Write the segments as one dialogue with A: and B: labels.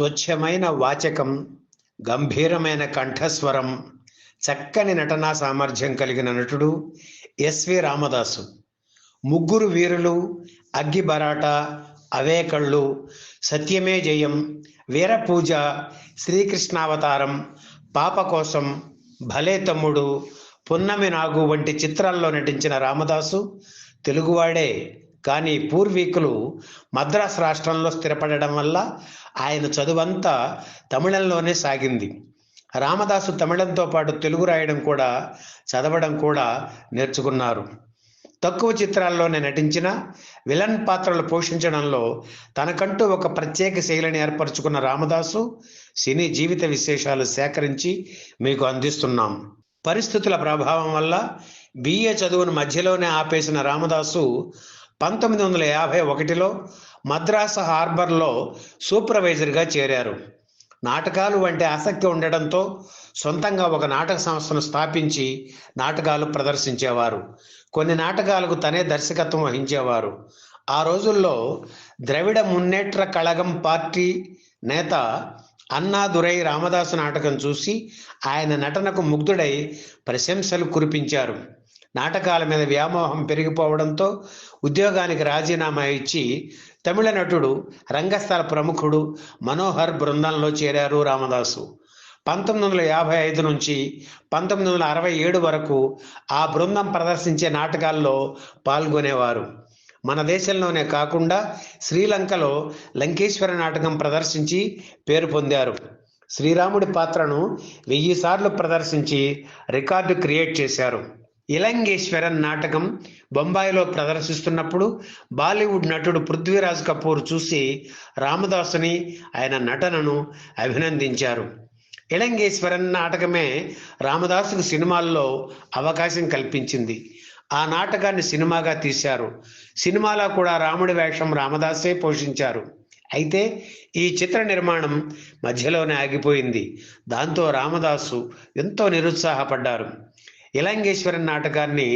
A: స్వచ్ఛమైన వాచకం, గంభీరమైన కంఠస్వరం, చక్కని నటనా సామర్థ్యం కలిగిన నటుడు ఎస్వి రామదాసు. ముగ్గురు వీరులు, అగ్గిబరాట, అవే కళ్ళు, సత్యమే జయం, వీరపూజ, శ్రీకృష్ణావతారం, పాప కోసం, భలే తమ్ముడు, పున్నమి నాగు వంటి చిత్రాల్లో నటించిన రామదాసు తెలుగువాడే. కానీ పూర్వీకులు మద్రాసు రాష్ట్రంలో స్థిరపడడం వల్ల ఆయన చదువంతా తమిళంలోనే సాగింది. రామదాసు తమిళంతో పాటు తెలుగు రాయడం కూడా చదవడం కూడా నేర్చుకున్నారు. తక్కువ చిత్రాల్లోనే నటించిన విలన్ పాత్రలు పోషించడంలో తనకంటూ ఒక ప్రత్యేక శైలిని ఏర్పరచుకున్న రామదాసు సినీ జీవిత విశేషాలు సేకరించి మీకు అందిస్తున్నాం. పరిస్థితుల ప్రభావం వల్ల బిఏ చదువును మధ్యలోనే ఆపేసిన రామదాసు 1951లో మద్రాసు హార్బర్లో సూపర్వైజర్గా చేరారు. నాటకాలు వంటి ఆసక్తి ఉండడంతో సొంతంగా ఒక నాటక సంస్థను స్థాపించి నాటకాలు ప్రదర్శించేవారు. కొన్ని నాటకాలకు తనే దర్శకత్వం వహించేవారు. ఆ రోజుల్లో ద్రవిడ మున్నేట్ర కళగం పార్టీ నేత అన్నాదురై రామదాసు నాటకం చూసి ఆయన నటనకు ముగ్ధుడై ప్రశంసలు కురిపించారు. నాటకాల మీద వ్యామోహం పెరిగిపోవడంతో ఉద్యోగానికి రాజీనామా ఇచ్చి తమిళ నటుడు, రంగస్థల ప్రముఖుడు మనోహర్ బృందంలో చేరారు రామదాసు. 1955 నుంచి 1967 వరకు ఆ బృందం ప్రదర్శించే నాటకాల్లో పాల్గొనేవారు. మన దేశంలోనే కాకుండా శ్రీలంకలో లంకేశ్వర నాటకం ప్రదర్శించి పేరు పొందారు. శ్రీరాముడి పాత్రను 1000 సార్లు ప్రదర్శించి రికార్డు క్రియేట్ చేశారు. ఇలంగేశ్వరన్ నాటకం బొంబాయిలో ప్రదర్శిస్తున్నప్పుడు బాలీవుడ్ నటుడు పృథ్వీరాజ్ కపూర్ చూసి రామదాసుని, ఆయన నటనను అభినందించారు. ఇలంగేశ్వరన్ నాటకమే రామదాసుకు సినిమాల్లో అవకాశం కల్పించింది. ఆ నాటకాన్ని సినిమాగా తీశారు. సినిమాలో కూడా రాముడి వేషం రామదాసే పోషించారు. అయితే ఈ చిత్ర నిర్మాణం మధ్యలోనే ఆగిపోయింది. దాంతో రామదాసు ఎంతో నిరుత్సాహపడ్డారు. ఇలంగేశ్వరన్ నాటకాన్ని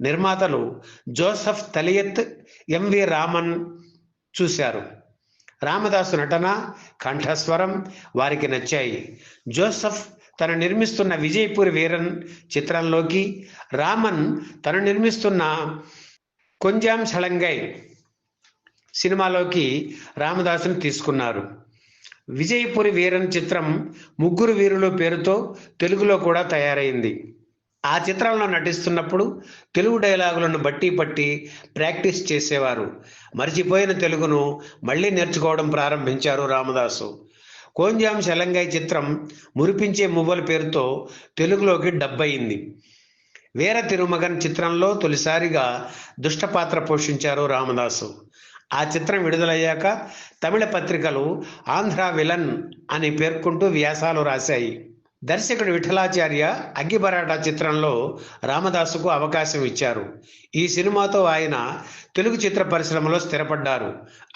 A: నిర్మాతలు జోసెఫ్ తలియత్, ఎంవి రామన్ చూశారు. రామదాసు నటన, కంఠస్వరం వారికి నచ్చాయి. జోసెఫ్ తను నిర్మిస్తున్న విజయపూరి వీరన్ చిత్రంలోకి, రామన్ తను నిర్మిస్తున్న కొంజాం సళంగై సినిమాలోకి రామదాసును తీసుకున్నారు. విజయపూరి వీరన్ చిత్రం ముగ్గురు వీరులు పేరుతో తెలుగులో కూడా తయారైంది. ఆ చిత్రంలో నటిస్తున్నప్పుడు తెలుగు డైలాగులను బట్టి పట్టి ప్రాక్టీస్ చేసేవారు. మర్చిపోయిన తెలుగును మళ్ళీ నేర్చుకోవడం ప్రారంభించారు రామదాసు. కొంజాం శలంగై చిత్రం మురిపించే మువ్వల పేరుతో తెలుగులోకి డబ్ అయింది. వీర తిరుమగన్ చిత్రంలో తొలిసారిగా దుష్టపాత్ర పోషించారు రామదాసు. ఆ చిత్రం విడుదలయ్యాక తమిళ పత్రికలు ఆంధ్ర విలన్ అని పేర్కొంటూ వ్యాసాలు రాశాయి. దర్శకుడు విఠలాచార్య అగ్గిబరాట చిత్రంలో రామదాసుకు అవకాశం ఇచ్చారు. ఈ సినిమాతో ఆయన తెలుగు చిత్ర పరిశ్రమలో స్థిరపడ్డారు.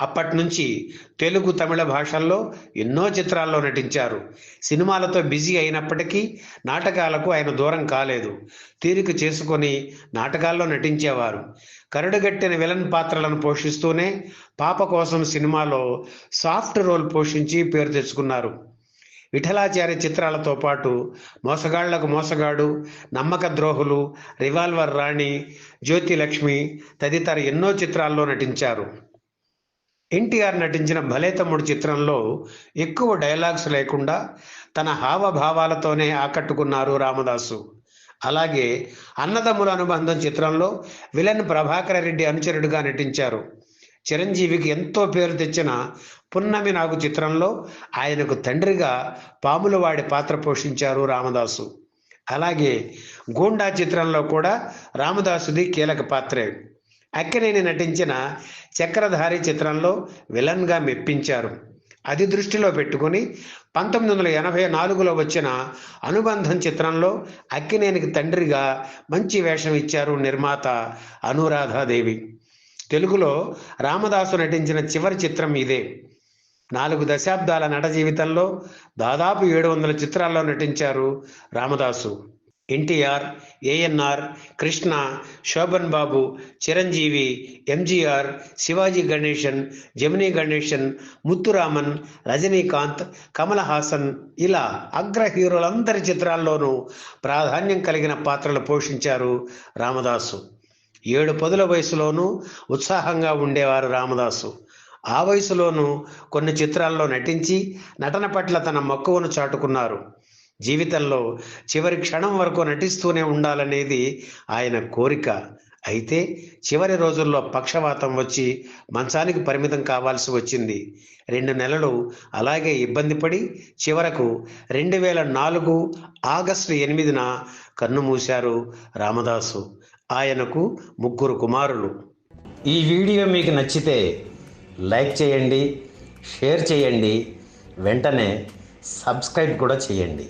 A: అప్పటి నుంచి తెలుగు, తమిళ భాషల్లో ఎన్నో చిత్రాల్లో నటించారు. సినిమాలతో బిజీ అయినప్పటికీ నాటకాలకు ఆయన దూరం కాలేదు. తీరిక చేసుకొని నాటకాల్లో నటించేవారు. కరడుగట్టిన విలన్ పాత్రలను పోషిస్తూనే పాప కోసం సినిమాలో సాఫ్ట్ రోల్ పోషించి పేరు తెచ్చుకున్నారు. విఠలాచార్య చిత్రాలతో పాటు మోసగాళ్లకు మోసగాడు, నమ్మక ద్రోహులు, రివాల్వర్ రాణి, జ్యోతిలక్ష్మి తదితర ఎన్నో చిత్రాల్లో నటించారు. ఎన్టీఆర్ నటించిన భలే తమ్ముడు చిత్రంలో ఎక్కువ డైలాగ్స్ లేకుండా తన హావభావాలతోనే ఆకట్టుకున్నారు రామదాసు. అలాగే అన్నదమ్ముల అనుబంధం చిత్రంలో విలన్ ప్రభాకర రెడ్డి అనుచరుడిగా నటించారు. చిరంజీవికి ఎంతో పేరు తెచ్చిన పున్నమి నాగు చిత్రంలో ఆయనకు తండ్రిగా పాములవాడి పాత్ర పోషించారు రామదాసు. అలాగే గూండా చిత్రంలో కూడా రామదాసుది కీలక పాత్రే. అక్కినేని నటించిన చక్రధారి చిత్రంలో విలన్గా మెప్పించారు. అది దృష్టిలో పెట్టుకుని 1984లో వచ్చిన అనుబంధం చిత్రంలో అక్కినేనికి తండ్రిగా మంచి వేషం ఇచ్చారు నిర్మాత అనురాధాదేవి. తెలుగులో రామదాసు నటించిన చివరి చిత్రం ఇదే. 4 దశాబ్దాల నట జీవితంలో దాదాపు 700 చిత్రాల్లో నటించారు రామదాసు. ఎన్టీఆర్, ఏఎన్ఆర్, కృష్ణ, శోభన్ బాబు, చిరంజీవి, ఎంజీఆర్, శివాజీ గణేశన్, జమినీ గణేశన్, ముత్తురామన్, రజనీకాంత్, కమల్ హాసన్ ఇలా అగ్ర హీరోలందరి చిత్రాల్లోనూ ప్రాధాన్యం కలిగిన పాత్రలు పోషించారు రామదాసు. 7 పదుల వయసులోనూ ఉత్సాహంగా ఉండేవారు రామదాసు. ఆ వయసులోనూ కొన్ని చిత్రాల్లో నటించి నటన పట్ల తన మక్కువను చాటుకున్నారు. జీవితంలో చివరి క్షణం వరకు నటిస్తూనే ఉండాలనేది ఆయన కోరిక. అయితే చివరి రోజుల్లో పక్షవాతం వచ్చి మంచానికి పరిమితం కావాల్సి వచ్చింది. 2 నెలలు అలాగే ఇబ్బంది పడి చివరకు 2004 ఆగస్టు 8న కన్నుమూశారు రామదాసు. ఆయనకు 3 కుమారులు. ఈ వీడియో మీకు నచ్చితే లైక్ చేయండి, షేర్ చేయండి, వెంటనే సబ్స్క్రైబ్ కూడా చేయండి.